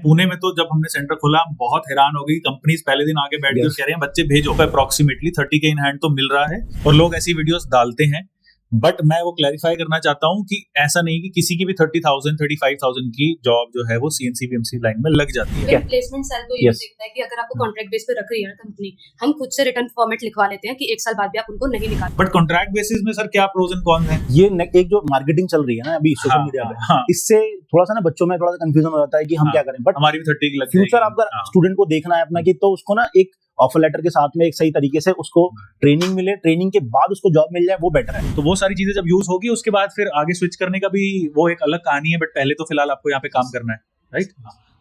पुणे में तो जब हमने सेंटर खोला हम बहुत हैरान हो गई। कंपनीज पहले दिन आके बैठ कर कह रहे हैं बच्चे भेजो, अप्रोक्सीमेटली 30 के इन हैंड तो मिल रहा है और लोग ऐसी वीडियोस डालते हैं। बट मैं वो क्लैरिफाई करना चाहता हूँ कि ऐसा नहीं कि किसी की भी 30,000 35,000 की जॉब जो है वो सीएनसी बीएमसी लाइन में लग जाती है। प्लेसमेंट सेल तो ये देखता है कि अगर आपको कॉन्ट्रैक्ट बेस पे रख रही है ना कंपनी, हम खुद से रिटर्न फॉर्मेट लिखवा लेते हैं कि 1 साल बाद भी आप उनको नहीं निकाल। बट कॉन्ट्रैक्ट बेसिस में सर क्या प्रोज एंड कॉन्स हैं? ये एक जो मार्केटिंग चल रही है ना अभी सोशल मीडिया पे, इससे थोड़ा सा ना बच्चों में थोड़ा सा कंफ्यूजन हो जाता है कि हम क्या करें। बट हमारी भी 30 की लग फ्यूचर आपका स्टूडेंट को देखना है अपना, कि तो उसको ना एक ऑफर लेटर के साथ में एक सही तरीके से उसको ट्रेनिंग मिले, ट्रेनिंग के बाद उसको जॉब मिल जाए, वो बेटर है। तो वो सारी चीजें जब यूज होगी उसके बाद फिर आगे स्विच करने का भी वो एक अलग कहानी है। बट पहले तो फिलहाल आपको यहाँ पे काम करना है, राइट?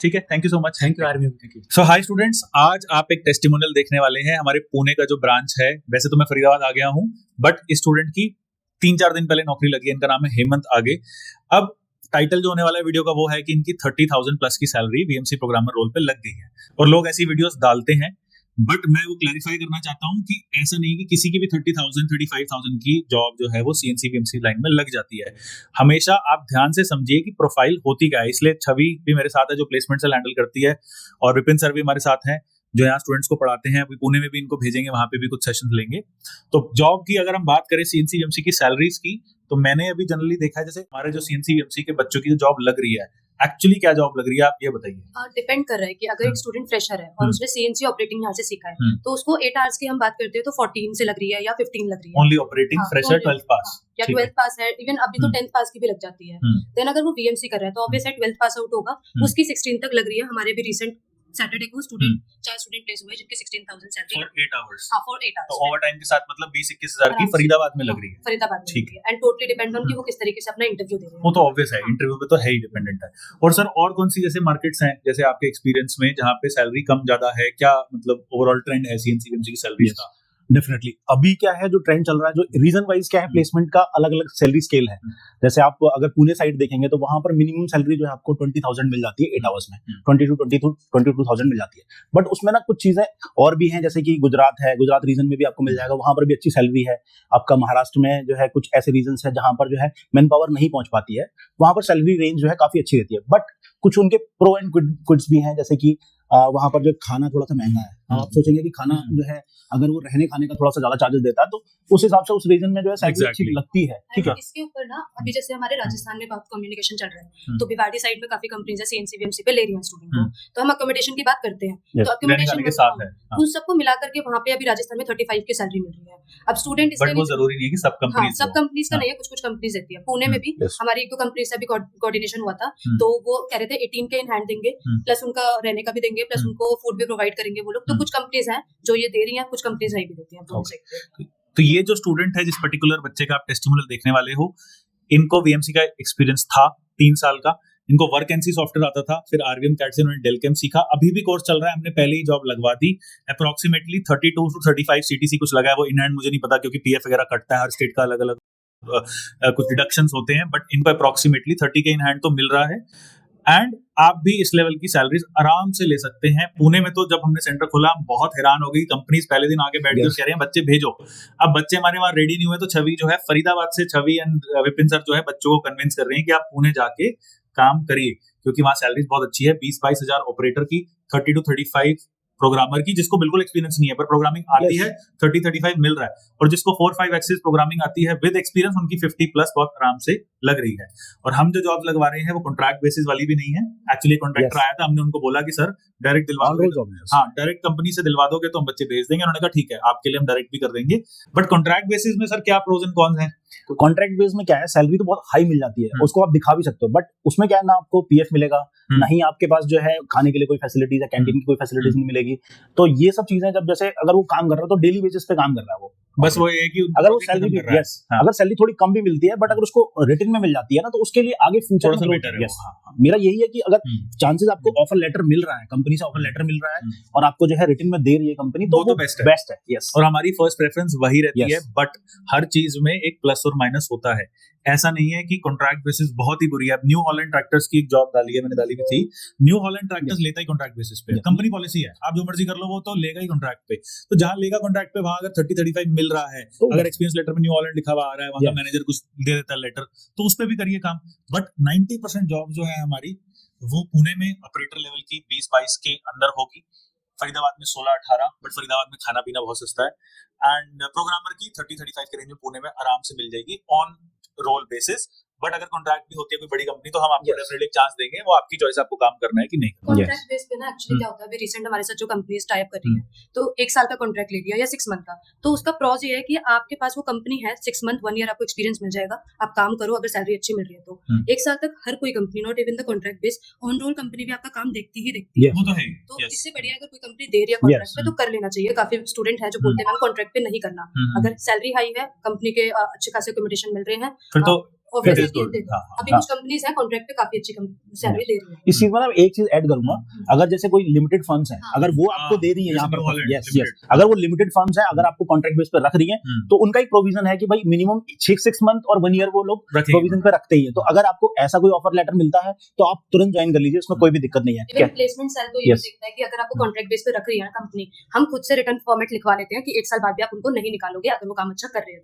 ठीक है, thank you so much. Thank you army. So hi students, आज आप एक टेस्टिमोनियल देखने वाले हैं हमारे पुणे का जो ब्रांच है। वैसे तो मैं फरीदाबाद आ गया हूँ, बट इस स्टूडेंट की 3-4 दिन पहले नौकरी लगी है। इनका नाम है हेमंत आगे। अब टाइटल जो होने वाला है वीडियो का वो है कि इनकी 30,000 प्लस की सैलरी वीएमसी प्रोग्रामर रोल पे लग गई है और लोग ऐसी वीडियोस डालते हैं। बट मैं वो क्लैरिफाई करना चाहता हूँ कि ऐसा नहीं कि किसी की भी 30,000 35,000 की जॉब जो है वो सीएनसी बीएमसी लाइन में लग जाती है। हमेशा आप ध्यान से समझिए कि प्रोफाइल होती क्या है। इसलिए छवि भी मेरे साथ है जो प्लेसमेंट से हैंडल करती है, और विपिन सर भी हमारे साथ हैं जो यहाँ स्टूडेंट्स को पढ़ाते हैं। अभी पुणे में भी इनको भेजेंगे, वहां पे भी कुछ सेशन लेंगे। तो जॉब की अगर हम बात करें सीएनसी बीएमसी की सैलरीज की, तो मैंने अभी जनरली देखा है जैसे हमारे जो सीएनसी बीएमसी के बच्चों की जो जॉब लग रही है, एक्चुअली क्या जॉब लग रही है आप ये बताइए। डिपेंड कर रहा है कि अगर एक स्टूडेंट फ्रेशर है और उसने सीएनसी ऑपरेटिंग यहाँ से सीखा है तो उसको 8 आवर्स की हम बात करते हैं तो 14 से लग रही है या 15 लग रही है। ओनली ऑपरेटिंग फ्रेशर 12th पास या 12th पास है, इवन अभी तो 10th पास की भी लग जाती है। देन अगर वो बीएमसी कर रहा है तो ऑब्वियसली 12th पास आउट होगा, उसकी 16 तक लग रही है। हमारे भी रिसेंट सैटरडे को स्टूडेंट 4 स्टूडेंट प्लेस हुए जिनके 16,000 सैलरी फॉर 8 आवर्स। हां फॉर 8 आवर्स। तो ओवरटाइम के साथ मतलब 20-21 हजार की फरीदाबाद में लग रही है। फरीदाबाद में ठीक है, एंड टोटली डिपेंड ऑन कि वो किस तरीके से अपना इंटरव्यू दे रहे हैं। वो तो ऑब्वियस है, इंटरव्यू पे तो है ही डिपेंडेंट है। और सर और कौन सी जैसे मार्केट्स हैं जैसे आपके एक्सपीरियंस में जहाँ पे सैलरी कम ज्यादा है, क्या मतलब ओवरऑल ट्रेंड है सीएनसी बीएमसी की सैलरी का? डेफिनेटली अभी क्या है जो ट्रेंड चल रहा है, जो रीजन वाइज क्या है, प्लेसमेंट का अलग अलग सैलरी स्केल है। जैसे आप अगर पुणे साइड देखेंगे तो वहां पर मिनिमम सैलरी जो है आपको 20,000 मिल जाती है 8 आवर्स में, 22,000 मिल जाती है। बट उसमें ना कुछ चीजें और भी हैं, जैसे कि गुजरात है, गुजरात रीजन में भी आपको मिल जाएगा, वहां पर भी अच्छी सैलरी है। आपका महाराष्ट्र में जो है कुछ ऐसे रीजन है जहां पर जो है मैन पावर नहीं पहुंच पाती है, वहां पर सैलरी रेंज जो है काफी अच्छी रहती है। बट कुछ उनके प्रो एंड गुड्स भी हैं, जैसे कि वहां पर जो खाना थोड़ा सा महंगा है। आप सोचेंगे कि खाना जो है अगर वो रहने खाने का थोड़ा सा ज्यादा चार्जेस देता है तो उस हिसाब से उस रीजन में जो है सैलरी अच्छी लगती है। ठीक है, इसके ऊपर ना अभी जैसे हमारे राजस्थान में बहुत कम्युनिकेशन चल रहा है, तो भिवाड़ी साइड में काफी कंपनीज है सीएनसी बीएमसी पे ले रही हैं स्टूडेंट को, तो हम अकोमोडेशन की बात करते हैं तो अकोमोडेशन के साथ है उन सबको मिला करके वहां पे अभी राजस्थान में 35 की सैलरी मिल रही है। अब स्टूडेंट इसलिए वो जरूरी नहीं है कि सब कंपनीज सब कंपनीज का नहीं है, कुछ कंपनीज देती है। पुणे में भी हमारी 1-2 कंपनीज से भी कोऑर्डिनेशन हुआ था, तो वो कह रहे थे 18 के इन हैंड देंगे, प्लस उनका रहने का भी देंगे, प्लस उनको फूड भी प्रोवाइड करेंगे वो लोग। तो कुछ कंपनीज हैं जो ये दे रही हैं, कुछ कंपनीज नहीं भी देती हैं। तो ये जो स्टूडेंट है जिस पर्टिकुलर बच्चे का आप टेस्टिमोनियल देखने वाले हो, इनको वीएमसी का एक्सपीरियंस था 3 साल का। इनको वर्क एनसी सॉफ्टवेयर आता था, फिर आरवीएम कैट से उन्होंने डेलकेम सीखा। अभी भी कोर्स चल रहा है, हमने पहले ही जॉब लगवा दी। अप्रोक्सीमेटली 32 to 35 सीटीसी कुछ लगा है, वो इन हैंड मुझे नहीं पता क्योंकि पीएफ वगैरह कटता है, हर स्टेट का अलग अलग कुछ डिडक्शंस होते हैं। बट इनको अप्रोक्सीमेटली 30 के इन हैंड तो मिल रहा है एंड आप भी इस लेवल की सैलरीज आराम से ले सकते हैं। पुणे में तो जब हमने सेंटर खोला हम बहुत हैरान हो गई। कंपनीज पहले दिन आके बैठ कर कह रहे हैं बच्चे भेजो। अब बच्चे हमारे वहां रेडी नहीं हुए तो छवि जो है फरीदाबाद से, छवि एंड विपिन सर जो है बच्चों को कन्विंस कर रहे हैं कि आप पुणे जाके काम करिए, क्योंकि वहां सैलरीज बहुत अच्छी है। 20-22 हजार ऑपरेटर की, 30 to 35 प्रोग्रामर की, जिसको बिल्कुल एक्सपीरियंस नहीं है पर प्रोग्रामिंग आती है, 30-35 मिल रहा है। और जिसको 4-5 एक्सिस प्रोग्रामिंग आती है विद एक्सपीरियंस, उनकी 50 प्लस बहुत आराम से लग रही है। और हम जो जॉब लगवा रहे हैं वो कॉन्ट्रैक्ट बेसिस वाली भी नहीं है। एक्चुअली कॉन्ट्रैक्टर आया था, हमने उनको बोला कि सर डायरेक्ट दिलवा दोगे, हाँ डायरेक्ट कंपनी से दिलवा दोगे तो हम बच्चे भेज देंगे। उन्होंने कहा ठीक है, आपके लिए हम डायरेक्ट भी कर देंगे। बट कॉन्ट्रैक्ट बेसिस में सर क्या प्रोज एंड कॉन्स हैं? कॉन्ट्रैक्ट बेस में क्या है, सैलरी तो बहुत हाई मिल जाती है, उसको आप दिखा भी सकते हो। बट उसमें क्या है ना, आपको पीएफ मिलेगा, ना ही आपके पास जो है खाने के लिए कोई फैसिलिटीज है, कैंटीन की कोई फैसिलिटीज नहीं मिलेगी। तो ये सब चीजें जब जैसे अगर वो काम कर रहा है तो डेली बेसिस पे काम कर रहा है वो, बस वो है कि अगर वो सैलरी भी अगर सैलरी थोड़ी कम भी मिलती है बट अगर उसको रिटर्न में मिल जाती है ना, तो उसके लिए आगे फ्यूचर में बेटर है। मेरा यही है कि अगर चांसेस आपको ऑफर लेटर मिल रहा है, कंपनी से ऑफर लेटर मिल रहा है और आपको जो है रिटर्न में दे रही है कंपनी, तो वो बेस्ट है। यस, और हमारी फर्स्ट प्रेफरेंस वही रहती है। बट हर चीज में एक प्लस और माइनस होता है। ऐसा नहीं है कि कॉन्ट्रैक्ट बेसिस बहुत ही बुरी है। न्यू हॉलैंड ट्रैक्टर्स की एक जॉब डाली है, मैंने डाली भी थी। न्यू हॉलैंड ट्रैक्टर्स लेता ही कॉन्ट्रैक्ट बेसिस पे, कंपनी पॉलिसी है, आप जो मर्जी कर लो वो तो लेगा ही कॉन्ट्रैक्ट पे। तो जहां लेगा कॉन्ट्रैक्ट पे वहां अगर 30-35 मिल रहा है, अगर एक्सपीरियंस लेटर में न्यू हॉलैंड लिखा हुआ आ रहा है, वहां का मैनेजर कुछ दे देता है लेटर, तो उस पे भी करिए काम। बट 90% जॉब जो है हमारी वो पुणे में ऑपरेटर लेवल की 20-22 के अंदर होगी, फरीदाबाद में 16-18, बट फरीदाबाद में खाना पीना बहुत सस्ता है। एंड प्रोग्रामर की 30-35 के रेंज में पुणे में आराम से मिल जाएगी ऑन रोल बेसिस। बट अगर कॉन्ट्रैक्ट भी होती है कोई बड़ी कंपनी तो हम आपको डेफिनेटली चांस देंगे, वो आपकी चॉइस, आपको काम करना है कि नहीं। कॉन्ट्रैक्ट बेस पे ना एक्चुअली क्या होता है, अभी रिसेंट हमारे साथ जो कंपनीज टाइप कर रही है तो 1 साल का कॉन्ट्रैक्ट ले लिया या 6 मंथ का, तो उसका प्रॉस ये है कि आपके पास वो कंपनी है 6 मंथ 1 ईयर आपको एक्सपीरियंस मिल जाएगा, आप काम करो, अगर सैलरी अच्छी मिल रही है तो 1 साल तक हर कोई company, not even the contract base, on roll company भी आपका काम देखती ही देखती है। वो तो है, तो इससे बढ़िया अगर कोई कंपनी दे रही है कॉन्ट्रैक्ट पे तो कर लेना चाहिए। काफी स्टूडेंट है जो बोलते हैं मैम कॉन्ट्रैक्ट पे नहीं करना, अगर सैलरी हाई है, कंपनी के अच्छे खासे अकोमोडेशन मिल रहे हैं, फिर तो अभी कुछ कंपनीज हैं कॉन्ट्रैक्ट पे काफी अच्छी सैलरी दे रही है। इस चीज में ना एक चीज ऐड करूंगा, अगर जैसे कोई लिमिटेड फर्म्स है, अगर वो आपको दे रही है यहाँ पर, यस अगर वो लिमिटेड फर्म्स है, अगर आपको कॉन्ट्रैक्ट बेस पे रख रही है तो उनका एक प्रोविजन है कि भाई मिनिमम 6 मंथ और 1 ईयर वो लोग प्रोविजन पे रखते ही है। तो अगर आपको ऐसा कोई ऑफर लेटर मिलता है तो आप तुरंत ज्वाइन कर लीजिए, उसमें कोई भी दिक्कत नहीं है। प्लेसमेंट सेल तो ये देखता है कि अगर आपको कॉन्ट्रैक्ट बेस पे रख रही है कंपनी, हम खुद से रिटर्न फॉर्मेट लिखवा लेते हैं कि 1 साल बाद भी आप उनको नहीं निकालोगे अगर वो काम अच्छा कर रहे हैं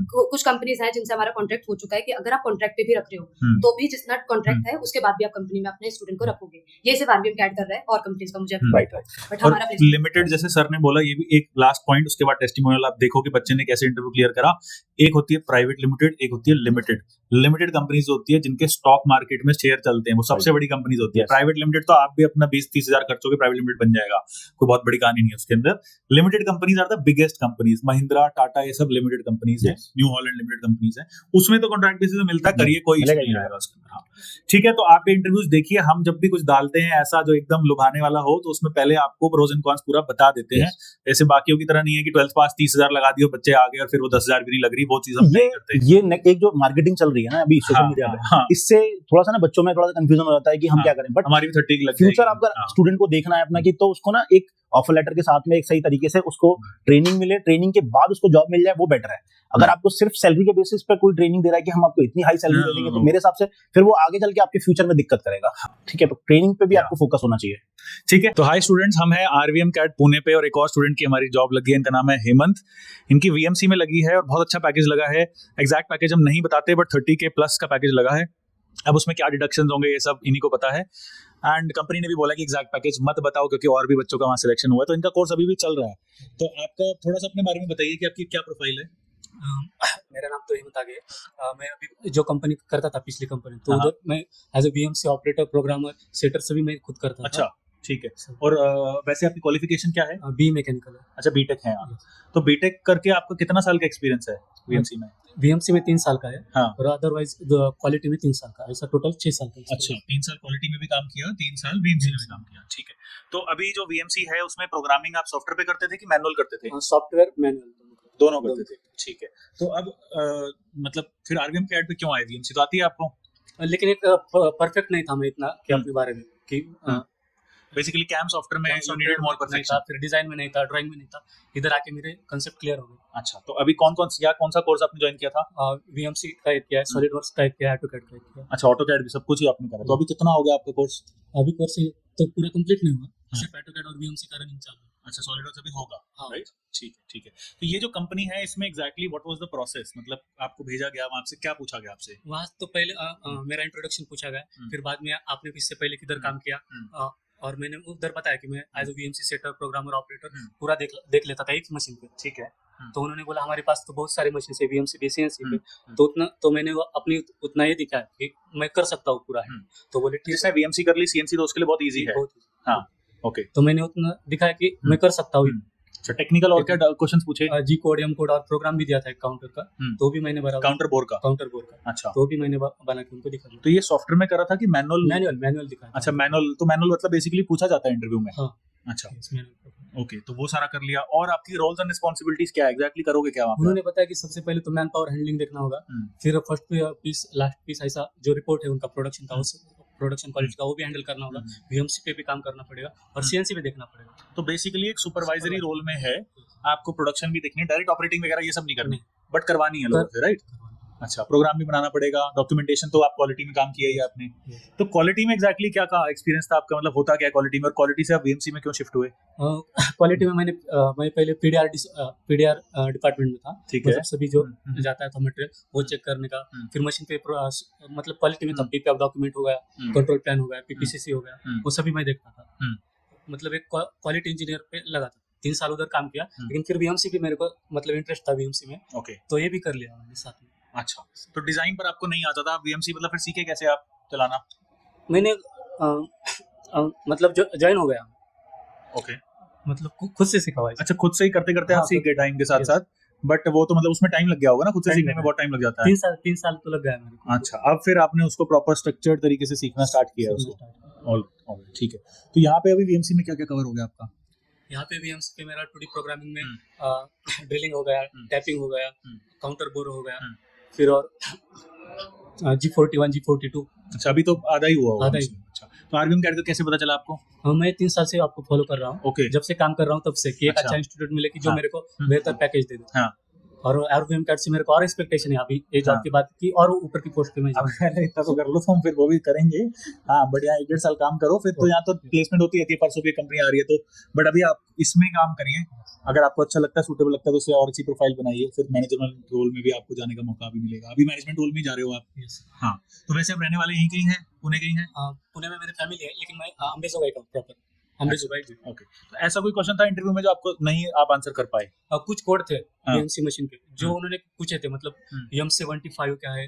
तो। कुछ कंपनीज हैं जिनसे हमारा कॉन्ट्रैक्ट हो चुका है कि अगर आप कॉन्ट्रैक्ट पे भी रख रहे हो तो भी जितना कॉन्ट्रैक्ट है उसके बाद भी आप कंपनी में अपने स्टूडेंट को रखोगे। ये सिर्फ आरबीएम कैड कर रहा है और कंपनीज का मुझे बट हमारा लिमिटेड, जैसे सर ने बोला, ये भी एक लास्ट पॉइंट, उसके बाद टेस्टिमोनियल आप देखो कि बच्चे ने कैसे इंटरव्यू क्लियर करा। एक होती है प्राइवेट लिमिटेड, एक होती है लिमिटेड। लिमिटेड कंपनीज होती है जिनके स्टॉक मार्केट में शेयर चलते हैं, वो सबसे बड़ी कंपनीज होती है। प्राइवेट लिमिटेड तो आप भी अपना 20-30 हजार खर्चोगे, प्राइवेट लिमिटेड बन जाएगा, कोई बहुत बड़ी कहानी नहीं है उसके अंदर। Limited companies are the biggest companies, Mahindra, Tata, ये सब लिमिटेड कंपनीज है, न्यू हॉलैंड लिमिटेड कंपनीज है, उसमें तो कॉन्ट्रैक्ट बेसिस पे मिलता है, करिए, कोई इशू नहीं आएगा उसके अंदर। ठीक है, तो आप इंटरव्यूज देखिए, हम जब भी कुछ डालते हैं ऐसा जो एकदम लुभाने वाला हो तो उसमें पहले आपको प्रोज एंड कॉन्स पूरा बता देते हैं। ऐसे बाकियों की तरह नहीं है कि 12th पास 30,000 लगा दियो, बच्चे आ गए और फिर वो 10,000 भी नहीं लग रही, वो चीज हम नहीं करते। ये एक जो मार्केटिंग चल रही है ना अभी सोशल मीडिया पे, इससे थोड़ा सा ना बच्चों में थोड़ा सा कंफ्यूजन हो जाता है कि हम क्या करें। बट हमारी भी 30 लग फ्यूचर आपका स्टूडेंट को देखना है अपना, कि तो उसको ना एक ऑफर लेटर के साथ में एक सही तरीके से उसको ट्रेनिंग मिले, ट्रेनिंग के बाद उसको जॉब मिल जाए, वो बेटर है। अगर आपको सिर्फ सैलरी के बेसिस पे कोई ट्रेनिंग दे रहा है कि हम आपको इतनी हाई सैलरी दे देंगे, तो मेरे हिसाब से फिर वो आगे चल के आपके फ्यूचर में दिक्कत करेगा। ठीक है, तो ट्रेनिंग पे भी आपको फोकस होना चाहिए। ठीक है, तो हाई स्टूडेंट्स, हम हैं आरवीएम कैट पुणे पे और एक और स्टूडेंट की हमारी जॉब लगी है, इनका नाम है हेमंत। इनकी वीएमसी में लगी है और बहुत अच्छा पैकेज लगा है। एग्जैक्ट पैकेज हम नहीं बताते, बट 30K प्लस का पैकेज लगा है। अब उसमें क्या डिडक्शंस होंगे ये सब इन्हीं को पता है, एंड कंपनी ने भी बोला कि एग्जैक्ट पैकेज मत बताओ क्योंकि और भी बच्चों का वहाँ सिलेक्शन हुआ है। तो इनका कोर्स अभी भी चल रहा है, तो आपका थोड़ा सा अपने बारे में बताइए कि आपकी क्या प्रोफाइल है। मेरा नाम तो हेमंत आगे है। मैं अभी जो कंपनी करता था पिछली कंपनी, तो उधर मैं as a BMC operator, programmer, setter से भी मैं खुद करता था। अच्छा, ठीक है। और वैसे आपकी क्वालिफिकेशन क्या है? बी मैकेनिकल है। अच्छा, बीटेक है आप। तो बीटेक करके आपका कितना साल का एक्सपीरियंस है बीएमसी में? बीएमसी में 3 साल का है, हाँ। और अदरवाइज क्वालिटी में 3 साल का, ऐसा टोटल 6 साल का। अच्छा, 3 साल क्वालिटी में भी काम किया, 3 साल बीएमसी में भी काम किया। ठीक है, तो अभी जो बीएमसी है उसमें प्रोग्रामिंग आप सॉफ्टवेयर पे करते थे कि मैनुअल करते थे? सॉफ्टवेयर मैनुअल दोनों करते थे। ठीक है, तो अब मतलब फिर आरवीएम कैट पे क्यों आए? बीएमसी तो आती है आपको, लेकिन एक परफेक्ट नहीं था मैं इतना कि अपने बारे में कि बेसिकली कैम सॉफ्टवेयर में यू नीडेड मोर परफेक्शन, फिर डिजाइन में नहीं था, ड्राइंग में नहीं था। इधर आके मेरे कांसेप्ट क्लियर हो गए। अच्छा, तो अभी कौन सा कोर्स आपने ज्वाइन किया था? वीएमसी का एक किया है, सॉलिडवर्क्स का एक किया है, ऑटोकैड का एक किया। अच्छा, ऑटोकैड भी सब कुछ ही आपने करा। तो अभी कितना हो गया आपका कोर्स? अभी कोर्स तो पूरा कंप्लीट नहीं हुआ, सिर्फ ऑटोकैड और वीएमसी का रनिंग चालू है। अच्छा, सॉलिडवर्क्स अभी होगा, राइट? ठीक है। तो ये जो कंपनी है इसमें exactly what was the process, मतलब आपको भेजा गया, वहां से क्या पूछा गया आपसे? वहां तो पहले मेरा इंट्रोडक्शन पूछा गया, फिर बाद में आपने इससे पहले किधर काम किया, और मैंने उधर बताया कि मैं as a VMC setter, programmer, operator पूरा देख लेता था एक मशीन पे। ठीक है, तो उन्होंने बोला हमारे पास तो बहुत सारे मशीन है वीएमसी पे, सीएनसी पे, तो उतना तो मैंने अपनी उतना ये दिखाया कि मैं कर सकता हूँ पूरा है। तो बोले ठीक है, वीएमसी कर ली, सीएनसी तो उसके लिए बहुत इजी है। हाँ, ओके। तो मैंने उतना दिखाया कि मैं कर सकता हूँ। अच्छा, टेक्निकल और क्या क्वेश्चंस पूछे? जी कोड, एम कोड और प्रोग्राम भी दिया था एक काउंटर का, तो भी मैंने बना। काउंटर बोर्ड का? अच्छा, तो भी मैंने बना के उनको दिखा दिया। तो ये सॉफ्टवेयर में करा था कि मैनुअल दिखाया? अच्छा, मैनुअल मतलब बेसिकली पूछा जाता है इंटरव्यू में। हाँ। अच्छा, ओके, तो वो सारा कर लिया। और आपकी रोल्स एंड रिस्पांसिबिलिटीज क्या एग्जैक्टली करोगे क्या वहां पर? उन्होंने बताया कि सबसे पहले तो मैन पावर हैंडलिंग देखना होगा, फिर फर्स्ट पीस, लास्ट पीस, ऐसा जो रिपोर्ट है उनका प्रोडक्शन का, प्रोडक्शन क्वालिटी का, वो भी हैंडल करना होगा। वीएमसी पे भी काम करना पड़ेगा और सीएनसी पे देखना पड़ेगा। तो बेसिकली एक सुपरवाइजरी रोल में है, आपको प्रोडक्शन भी देखनी है, डायरेक्ट ऑपरेटिंग वगैरह ये सब नहीं करनी, बट करवानी है लोगों से, राइट? अच्छा, प्रोग्राम भी बनाना पड़ेगा, डॉक्यूमेंटेशन तो आप क्वालिटी में काम किया ही आपने। तो क्वालिटी में एग्जैक्टली क्या का एक्सपीरियंस था आपका, मतलब होता क्या क्वालिटी में, और क्वालिटी से आप वीएमसी में क्यों शिफ्ट हुए? क्वालिटी में मैं पहले पीडीआर डिपार्टमेंट में था। ठीक है। मतलब सभी जो जाता था मटेरियल वो चेक करने का, फिर मशीन पे मतलब क्वालिटी में था, पीपीएफ डॉक्यूमेंट हो गया, कंट्रोल प्लान हो गया, पीपीसीसी हो गया, वो सभी मैं देखता था। मतलब एक क्वालिटी इंजीनियर पे लगा था, 3 साल उधर काम किया, लेकिन फिर वीएमसी भी मेरे को मतलब इंटरेस्ट था वीएमसी में, ओके, तो ये भी कर लिया मैंने साथ में। अच्छा, तो डिजाइन पर आपको नहीं आता था वीएमसी, मतलब फिर सीखे कैसे आप चलाना? मैंने मतलब ज्वाइन हो गया, ओके, मतलब खुद से सीखा हुआ है। अच्छा, खुद से ही करते करते आप सीख गए टाइम के साथ साथ, बट वो तो मतलब उसमें टाइम लग गया होगा ना, खुद से सीखने में बहुत टाइम लग जाता है। 3 साल तो लग गया मेरे को। अच्छा, अब फिर आपने उसको प्रॉपर स्ट्रक्चर्ड तरीके से सीखना स्टार्ट किया है उसको। ऑल ठीक है। तो यहाँ पे अभी वीएमसी में क्या क्या कवर हो गया आपका? यहाँ पे वीएमसी पे मेरा 2D प्रोग्रामिंग में ड्रिलिंग हो गया, टैपिंग हो गया, काउंटर बोर हो गया, फिर और G41, G42। अच्छा, अभी तो आधा ही हुआ होगा। आधा ही। अच्छा, तो आरवीएम कैट का कैसे पता चला आपको? मैं 3 साल से आपको फॉलो कर रहा हूँ। ओके, जब से काम कर रहा हूँ तब से कि एक अच्छा। अच्छा इंस्टीट्यूट मिले कि जो हाँ। मेरे को बेहतर पैकेज दे दे। हाँ। और आरवीएम कैट से मेरे को और एक्सपेक्टेशन है अभी ये जॉब हाँ। की बात की, और ऊपर की पोस्ट पे मैं अब जाऊँ। पहले इतना तो कर लो, तो हम फिर वो भी करेंगे। हाँ, बढ़िया, 1-1.5 साल काम करो, फिर तो यहाँ तो प्लेसमेंट होती रहती है, परसों की कंपनी आ रही है तो। बट अभी आप इसमें काम करिए, अगर आपको अच्छा लगता है, सूटेबल लगता है, तो उससे और अच्छी प्रोफाइल बनाइए, फिर मैनेजमेंट रोल में भी आपको जाने का मौका भी मिलेगा। अभी मैनेजमेंट रोल में ही जा रहे हो आप? हाँ, तो वैसे आप रहने वाले यहीं कहीं हैं, पुणे कहीं हैं? पुणे में मेरी फैमिली है, लेकिन मैं अम्बेजोगाई का प्रॉपर अम्बेजोगाई। ओके, तो ऐसा कोई क्वेश्चन था इंटरव्यू में जो आपको नहीं आप आंसर कर पाए? कुछ कोड थे हाँ। वीएमसी मशीन के जो उन्होंने पूछे थे, मतलब M75 क्या है,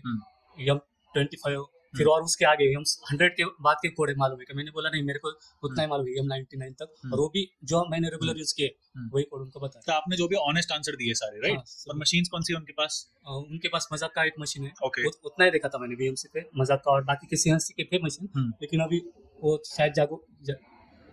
M25, फिर और उसके आगे M100 के बाद के कोड मालूम है क्या? मैंने बोला नहीं, मेरे को उतना ही मालूम है M99 तक, और वो भी जो मैंने रेगुलर यूज किए वही कोड उनको बताया। तो आपने जो भी ऑनेस्ट आंसर दिए सारे, राइट? हाँ, और मशीन्स कौन सी है उनके पास? उनके पास मजाक का एक मशीन है, ओके, उतना ही देखा था मैंने वीएमसी पे मजाक का, और बाकी के सीएनसी के थे मशीन, लेकिन अभी वो शायद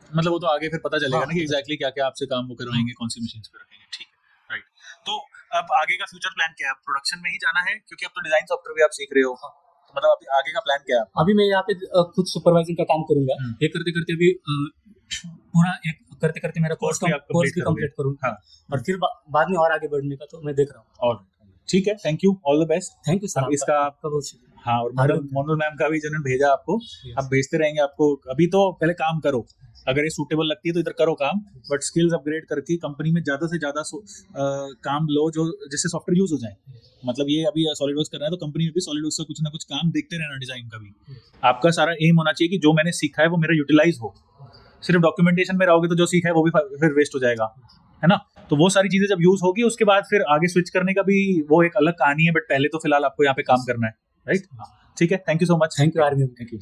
मतलब वो तो आगे फिर पता चलेगा हाँ, ना कि एग्जैक्टली क्या क्या आपसे काम वो करवाएंगे, कौन सी मशीन्स पे रखेंगे। ठीक है, राइट। तो अब आगे का फ्यूचर प्लान क्या है? प्रोडक्शन में ही जाना है, क्योंकि अब तो डिजाइन सॉफ्टवेयर भी आप सीख रहे हो, तो मतलब अभी आगे का प्लान क्या है? अभी मैं यहाँ पे खुद सुपरवाइजिंग का काम करूंगा, ये करते करते अभी पूरा एक करते करते मेरा कोर्स भी कंप्लीट करूंगा, और फिर बाद में और आगे बढ़ने का तो मैं देख रहा हूँ। और ठीक है, thank you, all the best. Thank you sir, इसका आपका बहुत शुक्रिया। हाँ, और मोनल मैम का भी जिन्होंने भेजा आपको, अब भेजते रहेंगे आपको। अभी तो पहले काम करो, अगर ये सूटेबल लगती है तो इधर करो काम, बट स्किल्स अपग्रेड करके कंपनी में ज्यादा से ज्यादा काम लो जो जिससे सॉफ्टवेयर यूज हो जाए। मतलब ये अभी सॉलिडवर्क्स कर रहा है तो कंपनी में भी सॉलिडवर्क्स का कुछ ना कुछ काम देखते रहना, डिजाइन का भी। आपका सारा एम होना चाहिए कि जो मैंने सीखा है वो मेरा यूटिलाइज हो। सिर्फ डॉक्यूमेंटेशन में रहोगे तो जो सीखा है वो भी फिर वेस्ट हो जाएगा, है ना? तो वो सारी चीजें जब यूज होगी उसके बाद फिर आगे स्विच करने का भी वो एक अलग कहानी है, बट पहले तो फिलहाल आपको यहाँ पे काम करना है, राइट? ठीक है, thank you so much. Thank you RVM. Thank you.